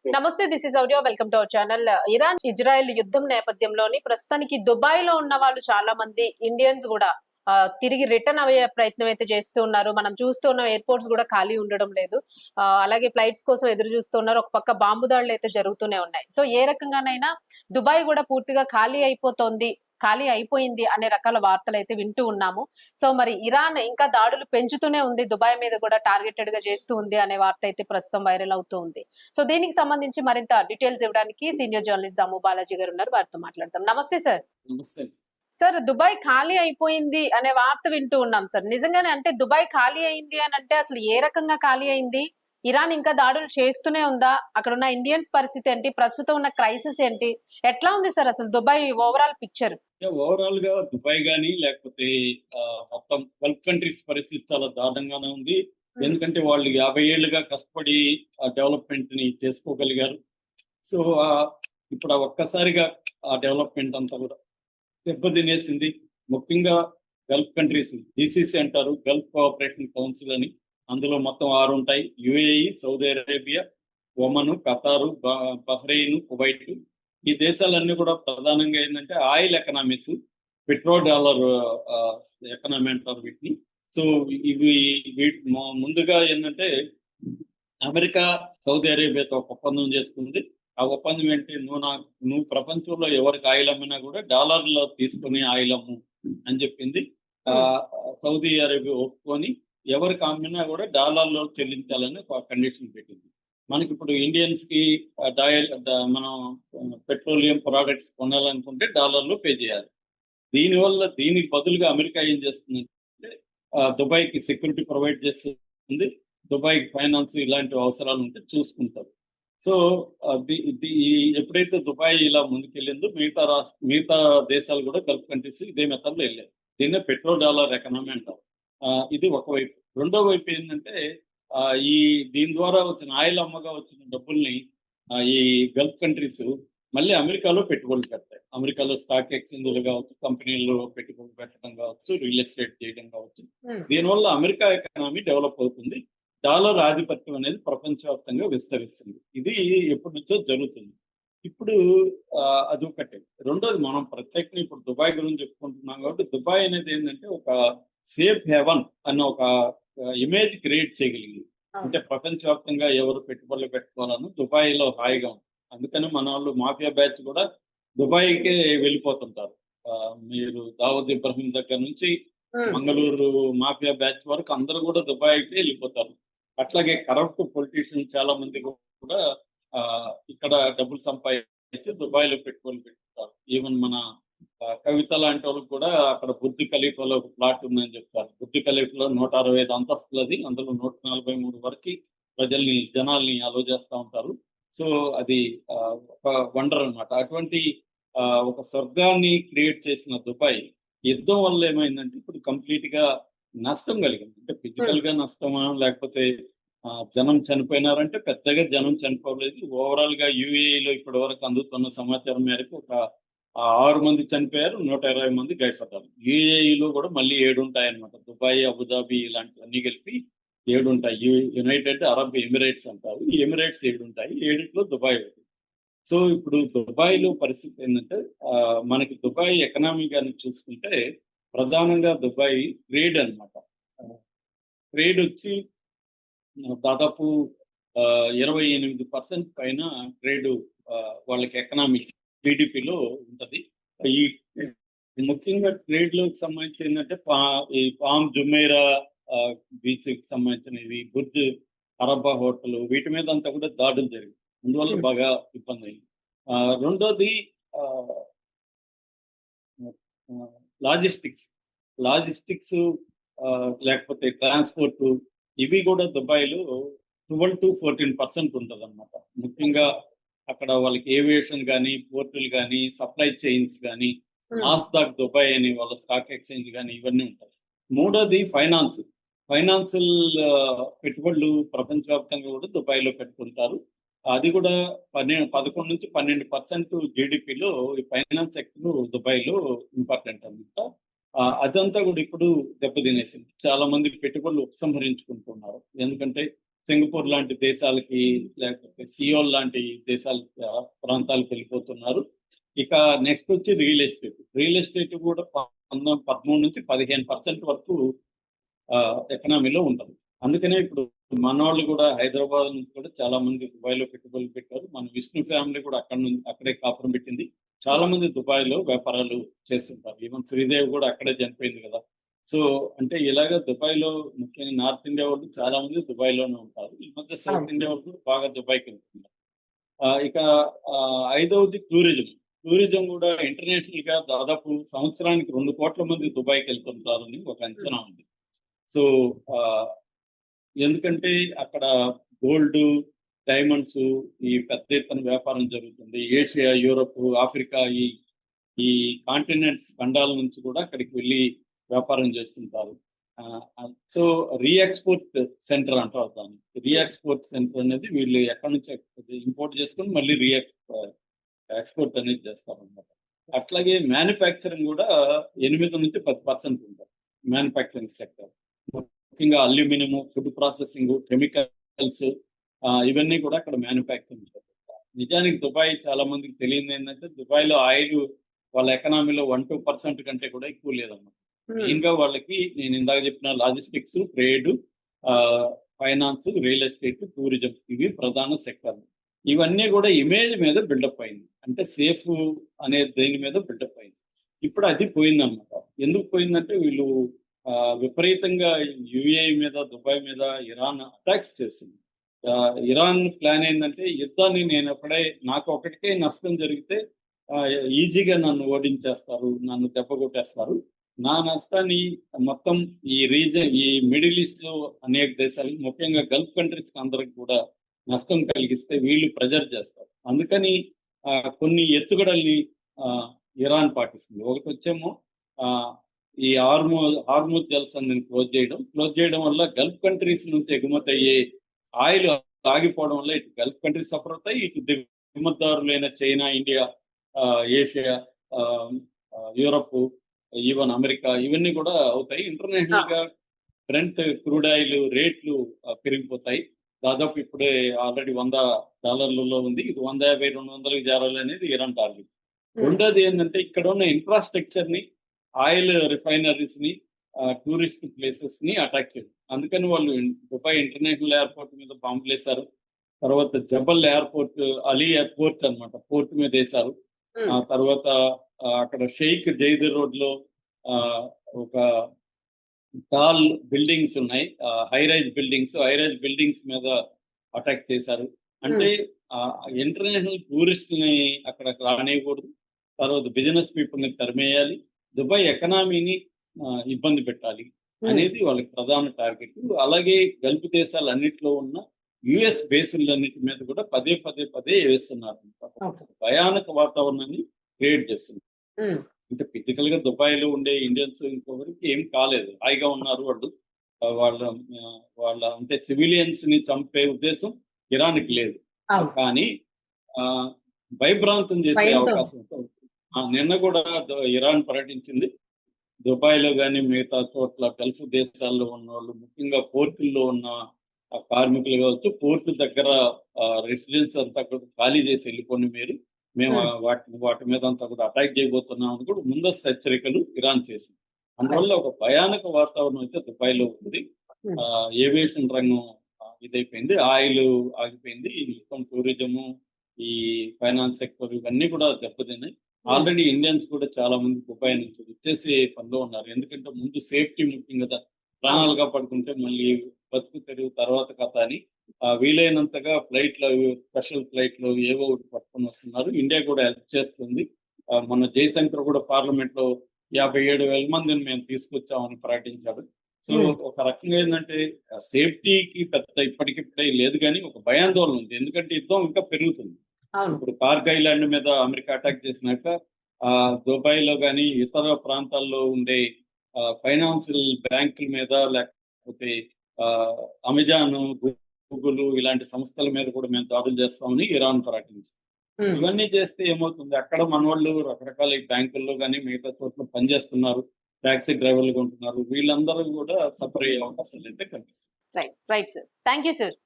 నమస్తే, this is audio. Welcome to our channel. Iran Israel యుద్ధం నేపథ్యంలోని ప్రస్తుతానికి దుబాయ్ లో ఉన్న వాళ్ళు చాలా మంది ఇండియన్స్ కూడా తిరిగి రిటర్న్ అయ్యే ప్రయత్నం అయితే చేస్తూ ఉన్నారు. మనం చూస్తున్న ఎయిర్పోర్ట్స్ కూడా ఖాళీ ఉండడం లేదు. అలాగే ఫ్లైట్స్ కోసం ఎదురు చూస్తున్నారు. ఒక పక్క బాంబు దాడులు అయితే జరుగుతూనే ఉన్నాయి. సో ఏ రకంగానైనా దుబాయ్ కూడా పూర్తిగా ఖాళీ అయిపోయింది అనే రకాల వార్తలు అయితే వింటూ ఉన్నాము. సో మరి ఇరాన్ ఇంకా దాడులు పెంచుతూనే ఉంది, దుబాయ్ మీద కూడా టార్గెటెడ్ గా చేస్తూ ఉంది అనే వార్త అయితే ప్రస్తుతం వైరల్ అవుతూ ఉంది. సో దీనికి సంబంధించి మరింత డీటెయిల్స్ ఇవ్వడానికి సీనియర్ జర్నలిస్ట్ దాము బాలాజీ గారు ఉన్నారు. వారితో మాట్లాడతాం. నమస్తే సార్. నమస్తే. సార్, దుబాయ్ ఖాళీ అయిపోయింది అనే వార్త వింటూ ఉన్నాం సార్. నిజంగానే అంటే దుబాయ్ ఖాళీ అయింది అని అంటే అసలు ఏ రకంగా ఖాళీ అయింది? ఇరాన్ ఇంకా దాడులు చేస్తూనే ఉందా? అక్కడ ఉన్న ఇండియన్స్ పరిస్థితి ఏంటి? ప్రస్తుతం ఉన్న క్రైసిస్ ఏంటి? ఎట్లా ఉంది సార్ అసలు దుబాయ్ ఓవరాల్ పిక్చర్? ఓవరాల్ గా దుబాయ్ గానీ లేకపోతే మొత్తం గల్ఫ్ కంట్రీస్ పరిస్థితి చాలా దారుణంగానే ఉంది. ఎందుకంటే వాళ్ళు 50 ఏళ్లుగా కష్టపడి డెవలప్మెంట్ ని చేసుకోగలిగారు. సో ఇప్పుడు ఒక్కసారిగా ఆ డెవలప్మెంట్ అంతా కూడా దెబ్బతినేసింది. ముఖ్యంగా గల్ఫ్ కంట్రీస్, జీసీసీ అంటారు, గల్ఫ్ కోఆపరేషన్ కౌన్సిల్ అని. అందులో మొత్తం 6 ఉంటాయి. UAE, Saudi Arabia, Oman, ఖతారు, Bahrain, Kuwait. ఈ దేశాలన్నీ కూడా ప్రధానంగా ఏంటంటే oil economies, petro dollar economy అంటారు వీటిని. సో ఇవి ముందుగా ఏంటంటే అమెరికా సౌదీ అరేబియాతో ఒక ఒప్పందం చేసుకుంది. ఆ ఒప్పందం ఏంటి, నువ్వు ప్రపంచంలో ఎవరికి ఆయిల్ అమ్మినా కూడా డాలర్లో తీసుకుని ఆయిల్ అమ్ము అని చెప్పింది. సౌదీ అరేబియా ఒప్పుకొని ఎవరికి అమ్మినా కూడా డాలర్లో చెల్లించాలని ఒక కండిషన్ పెట్టింది. మనకి ఇప్పుడు ఇండియన్స్ కి మనం పెట్రోలియం ప్రోడక్ట్స్ కొనాలనుకుంటే డాలర్లో పే చేయాలి. దీనికి బదులుగా అమెరికా ఏం చేస్తుందంటే దుబాయ్కి సెక్యూరిటీ ప్రొవైడ్ చేస్తుంది. దుబాయ్కి ఫైనాన్స్ ఇలాంటి అవసరాలు ఉంటే చూసుకుంటారు. సో ఎప్పుడైతే దుబాయ్ ఇలా ముందుకెళ్ళిందో మిగతా దేశాలు కూడా గల్ఫ్ కంట్రీస్ ఇదే మెథడ్లో వెళ్ళాయి. దీన్నే పెట్రో డాలర్ ఎకనామీ అంటారు. ఇది ఒకవైపు. రెండో వైపు ఏంటంటే దీని ద్వారా వచ్చిన ఆయిల్ అమ్మగా వచ్చిన డబ్బుల్ని ఈ గల్ఫ్ కంట్రీస్ మళ్ళీ అమెరికాలో పెట్టుబడులు పెడతాయి. అమెరికాలో స్టాక్ ఎక్స్చేంజ్లు కావచ్చు, కంపెనీల్లో పెట్టుబడులు పెట్టడం కావచ్చు, రియల్ ఎస్టేట్ చేయడం కావచ్చు. దీనివల్ల అమెరికా ఎకనామీ డెవలప్ అవుతుంది. డాలర్ ఆధిపత్యం అనేది ప్రపంచవ్యాప్తంగా విస్తరిస్తుంది. ఇది ఎప్పటి నుంచో జరుగుతుంది. ఇప్పుడు అదొకటి. రెండోది, మనం ప్రత్యేకంగా ఇప్పుడు దుబాయ్ గురించి చెప్పుకుంటున్నాం కాబట్టి దుబాయ్ అనేది ఏంటంటే ఒక సేఫ్ హెవెన్ అన్న ఒక ఇమేజ్ క్రియేట్ చేయగలిగింది. అంటే ప్రపంచవ్యాప్తంగా ఎవరు పెట్టుబడులు పెట్టుకోవాలని దుబాయ్ లో హాయిగా ఉంది. అందుకని మన వాళ్ళు మాఫియా బ్యాచ్ కూడా దుబాయ్కే వెళ్ళిపోతుంటారు. మీరు దావూద్ ఇబ్రహీం దగ్గర నుంచి మంగళూరు మాఫియా బ్యాచ్ వరకు అందరూ కూడా దుబాయ్కే వెళ్ళిపోతారు. అట్లాగే కరప్ట్ పొలిటీషియన్స్ చాలా మంది కూడా ఇక్కడ డబ్బులు సంపాదించి దుబాయ్ లో పెట్టుబడులు పెట్టుకుంటారు. ఈవెన్ మన కవిత లాంటి వాళ్ళకి కూడా అక్కడ బుర్జ్ ఖలీఫాలో ఒక ప్లాట్ ఉందని చెప్తారు. బుర్జ్ ఖలీఫాలో 165 అంతస్తులది. అందులో 143 వరకు జనాల్ని అలో చేస్తూ ఉంటారు. సో అది ఒక వండర్ అనమాట. అటువంటి ఒక స్వర్గాన్ని క్రియేట్ చేసిన దుబాయ్ యుద్ధం వల్ల ఏమైందంటే ఇప్పుడు కంప్లీట్ గా నష్టం కలిగింది. అంటే ఫిజికల్ గా నష్టమా లేకపోతే జనం చనిపోయినారంటే పెద్దగా జనం చనిపోలేదు. ఓవరాల్ గా యుఏఈలో ఇప్పటి వరకు అందుతున్న సమాచారం మేరకు ఒక 6 మంది చనిపోయారు, 120 మంది గాయపడ్డారు. యుఏఈలో కూడా మళ్ళీ 7 ఉంటాయి అనమాట. దుబాయ్, అబుదాబి ఇలాంటివన్నీ కలిపి 7 ఉంటాయి. యునైటెడ్ అరబ్ ఎమిరేట్స్ అంటారు. ఈ ఎమిరేట్స్ 7 ఉంటాయి. 7లో దుబాయ్ ఒకటి. సో ఇప్పుడు దుబాయ్ లో పరిస్థితి ఏంటంటే మనకి దుబాయ్ ఎకనామీ కానీ చూసుకుంటే ప్రధానంగా దుబాయ్ ట్రేడ్ అనమాట. ట్రేడ్ వచ్చి దాదాపు 28% పైన ట్రేడ్ వాళ్ళకి ఎకనామీ టీడీపీలో ఉంటది. ఈ ముఖ్యంగా ట్రేడ్ లోకి సంబంధించి ఏంటంటే ఈ పామ్ జుమైరా బీచ్ కి సంబంధించినవి, బుర్జ్ అరబ్బా హోటల్, వీటి మీద అంతా కూడా దాడులు జరిగింది. అందువల్ల బాగా ఇబ్బంది అయింది. రెండోది లాజిస్టిక్స్ లేకపోతే ట్రాన్స్పోర్ట్, ఇవి కూడా దుబాయ్లో 12 to 14% ఉంటుంది అనమాట. ముఖ్యంగా అక్కడ వాళ్ళకి ఏవియేషన్ కానీ, పోర్టులు కానీ, సప్లై చైన్స్ కానీ, నాస్డాక్ దుబాయ్ అని వాళ్ళ స్టాక్ ఎక్స్చేంజ్ కానీ ఇవన్నీ ఉంటాయి. మూడోది ఫైనాన్షియల్ పెట్టుబడులు ప్రపంచవ్యాప్తంగా కూడా దుబాయ్లో పెట్టుకుంటారు. అది కూడా 11 నుంచి 12% జీడిపిలో ఈ ఫైనాన్స్ సెక్టర్ దుబాయ్లో ఇంపార్టెంట్ అనమాట. అదంతా కూడా ఇప్పుడు దెబ్బతినేసింది. చాలా మంది పెట్టుబడులు ఉపసంహరించుకుంటున్నారు. ఎందుకంటే సింగపూర్ లాంటి దేశాలకి, లేకపోతే సియోల్ లాంటి దేశాల ప్రాంతాలకు వెళ్ళిపోతున్నారు. ఇక నెక్స్ట్ వచ్చి రియల్ ఎస్టేట్. రియల్ ఎస్టేట్ కూడా 13 నుంచి 15% వరకు ఎకనామీలో ఉంటుంది. అందుకనే ఇప్పుడు మనోళ్ళు కూడా హైదరాబాద్ నుంచి కూడా చాలా మంది దుబాయ్లో పెట్టుబడులు పెట్టారు. మన విష్ణు ఫ్యామిలీ కూడా అక్కడే కాపురం పెట్టింది. చాలా మంది దుబాయ్లో వ్యాపారాలు చేస్తుంటారు. ఈవెన్ శ్రీదేవి కూడా అక్కడే చనిపోయింది కదా. సో అంటే ఇలాగ దుబాయ్లో ముఖ్యంగా నార్త్ ఇండియా వాళ్ళు చాలా మంది దుబాయ్లోనే ఉంటారు. ఈ మధ్య సౌత్ ఇండియా వాళ్ళు కూడా బాగా దుబాయ్కి వెళ్తున్నారు. ఇక ఐదవది టూరిజం. టూరిజం కూడా ఇంటర్నేషనల్ గా దాదాపు సంవత్సరానికి 2 కోట్ల మంది దుబాయ్కి వెళ్తుంటారని ఒక అంచనా ఉంది. సో ఎందుకంటే అక్కడ గోల్డ్, డైమండ్స్ ఈ పెద్ద ఎత్తున వ్యాపారం జరుగుతుంది. ఏషియా, యూరోప్, ఆఫ్రికా ఈ కాంటినెంట్స్ ఖండాల నుంచి కూడా అక్కడికి వెళ్ళి వ్యాపారం చేస్తుంటారు. సో రీఎక్స్పోర్ట్ సెంటర్ అంటారు దాన్ని. రీఎక్స్పోర్ట్ సెంటర్ అనేది వీళ్ళు ఎక్కడి నుంచి ఇంపోర్ట్ చేసుకొని మళ్ళీ ఎక్స్పోర్ట్ అనేది చేస్తారు అనమాట. అట్లాగే మ్యానుఫ్యాక్చరింగ్ కూడా 8 నుంచి 10% ఉంటుంది మ్యానుఫ్యాక్చరింగ్ సెక్టర్. ముఖ్యంగా అల్యూమినియం, ఫుడ్ ప్రాసెసింగ్, కెమికల్స్ ఇవన్నీ కూడా అక్కడ మ్యానుఫ్యాక్చరింగ్ చేస్తారు. నిజానికి దుబాయ్ చాలా మందికి తెలియదు ఏంటంటే దుబాయ్లో ఆయిల్ వాళ్ళ ఎకనామీలో 1-2% కంటే కూడా ఎక్కువ లేదన్నమాట. మెయిన్ గా వాళ్ళకి నేను ఇందాక చెప్పిన logistics, trade, finance, real estate, tourism ఇవి ప్రధాన సెక్టర్లు. ఇవన్నీ కూడా ఇమేజ్ మీద బిల్డప్ అయింది. అంటే సేఫ్ అనే దేని మీద బిల్డప్ అయింది. ఇప్పుడు అది పోయిందన్నమాట. ఎందుకు పోయిందంటే వీళ్ళు విపరీతంగా యుఏఈ మీద, దుబాయ్ మీద ఇరాన్ అటాక్స్ చేస్తుంది. ఇరాన్ ప్లాన్ ఏంటంటే యుద్ధాన్ని నాకు ఒకటికే నష్టం జరిగితే ఈజీగా నన్ను ఓడించేస్తారు, నన్ను దెబ్బ కొట్టేస్తారు. నా నష్టాన్ని మొత్తం ఈ మిడిల్ ఈస్ట్ లో అనేక దేశాలకు, ముఖ్యంగా గల్ఫ్ కంట్రీస్ అందరికి కూడా నష్టం కలిగిస్తే వీళ్ళు ప్రెజర్ చేస్తారు. అందుకని కొన్ని ఎత్తుగడల్ని ఇరాన్ పాటిస్తుంది. ఒకటి వచ్చేమో ఈ హార్మూజ్ జలసంధిని క్లోజ్ చేయడం వల్ల గల్ఫ్ కంట్రీస్ నుంచి ఎగుమతి అయ్యే ఆయిల్ ఆగిపోవడం వల్ల ఇటు గల్ఫ్ కంట్రీస్ సఫర్ అవుతాయి, ఇటు దిగుమతిదారులైన China, India, Asia, Europe, even America ఇవన్నీ కూడా అవుతాయి. ఇంటర్నేషనల్ గా బ్రెంట్ క్రూడ్ ఆయిల్ రేట్లు పెరిగిపోతాయి. దాదాపు ఇప్పుడే ఆల్రెడీ $100 ఉంది. ఇది 150-200 చేరాలి అనేది ఇరాన్ టార్గెట్. రెండోది ఏంటంటే ఇక్కడ ఉన్న ఇన్ఫ్రాస్ట్రక్చర్ ని, ఆయిల్ రిఫైనరీస్ ని, టూరిస్ట్ ప్లేసెస్ ని అటాక్ చేయడం. అందుకని వాళ్ళు దుబాయ్ ఇంటర్నేషనల్ ఎయిర్పోర్ట్ మీద బాంబులు వేశారు. తర్వాత జబల్ ఎయిర్పోర్ట్, అలీ ఎయిర్పోర్ట్ అన్నమాట, పోర్ట్ మీద వేశారు. ఆ తర్వాత అక్కడ షేక్ జైద్ రోడ్ లో ఒక టాల్ బిల్డింగ్స్ ఉన్నాయి, హై రైజ్ బిల్డింగ్స్ మీద అటాక్ చేశారు. అంటే ఇంటర్నేషనల్ టూరిస్ట్ ని అక్కడ రానివ్వకూడదు. తర్వాత బిజినెస్ పీపుల్ ని తరిమేయాలి, దుబాయ్ ఎకనామీని ఇబ్బంది పెట్టాలి అనేది వాళ్ళకి ప్రధాన టార్గెట్. అలాగే గల్ఫ్ దేశాలు అన్నిట్లో ఉన్న యుఎస్ బేసులన్నిటి మీద కూడా పదే వేస్తున్నారు. భయానక వాతావరణాన్ని క్రియేట్ చేస్తున్నారు. అంటే ఫిజికల్ గా దుబాయ్ లో ఉండే ఇండియన్స్ ఇంకొకరికి ఏం కాలేదు, హాయిగా ఉన్నారు వాళ్ళు. వాళ్ళ అంటే సివిలియన్స్ ని చంపే ఉద్దేశం ఇరాన్కి లేదు. కానీ భయభ్రాంతం చేసే అవకాశం ఉంటుంది. నిన్న కూడా ఇరాన్ పర్యటించింది. దుబాయ్ లో కానీ మిగతా చోట్ల గల్ఫ్ దేశాల్లో ఉన్న వాళ్ళు, ముఖ్యంగా పోర్టుల్లో ఉన్న కార్మికులు కావచ్చు, పోర్టు దగ్గర రెసిడెన్స్ అంతా కూడా ఖాళీ చేసి వెళ్ళిపోండి మేము వాటి మీద అంతా కూడా అటాక్ చేయబోతున్నాం అని కూడా ముందస్తు హెచ్చరికలు ఇరాన్ చేసింది. అందువల్ల ఒక భయానక వాతావరణం అయితే దుబాయ్ లో ఉంది. ఏవియేషన్ రంగం ఇదైపోయింది, ఆయిల్ ఆగిపోయింది, మొత్తం టూరిజము, ఈ ఫైనాన్స్ సెక్టర్ ఇవన్నీ కూడా దెబ్బతిన్నాయి. ఆల్రెడీ ఇండియన్స్ కూడా చాలా మంది దుబాయ్ నుంచి వచ్చేసి పనిలో ఉన్నారు. ఎందుకంటే ముందు సేఫ్టీ ముఖ్యం కదా, ప్రాణాలు కాపాడుకుంటే మళ్ళీ బతుకు తెరువు తర్వాత కథ అని వీలైనంతగా ఫ్లైట్లు, స్పెషల్ ఫ్లైట్లు ఏవో ఒకటి పట్టుకొని వస్తున్నారు. ఇండియా కూడా హెల్ప్ చేస్తుంది. మన జయశంకర్ కూడా పార్లమెంట్ లో 57,000 మందిని మేము తీసుకొచ్చామని ప్రకటించాడు. సో ఒక రకంగా ఏంటంటే సేఫ్టీకి పెద్ద ఇప్పటికిప్పుడే లేదు, కానీ ఒక భయాందోళన ఉంది. ఎందుకంటే యుద్ధం ఇంకా పెరుగుతుంది. ఇప్పుడు కార్గ్ ఐలాండ్ మీద అమెరికా అటాక్ చేసినాక దుబాయ్ లో కానీ ఇతర ప్రాంతాల్లో ఉండే ఫైనాన్షియల్ బ్యాంకుల మీద, లేకపోతే అమెజాన్, గూగుల్ ఇలాంటి సంస్థల మీద కూడా మేము దాడులు చేస్తామని ఇరాన్ ప్రకటించింది. ఇవన్నీ చేస్తే ఏమవుతుంది, అక్కడ మన వాళ్ళు రకరకాల బ్యాంకుల్లో కానీ మిగతా చోట్ల పనిచేస్తున్నారు, టాక్సీ డ్రైవర్లుగా ఉంటున్నారు. వీళ్ళందరూ కూడా సఫర్ అయ్యే అవకాశాలు అయితే కనిపిస్తుంది. Right sir, thank you sir.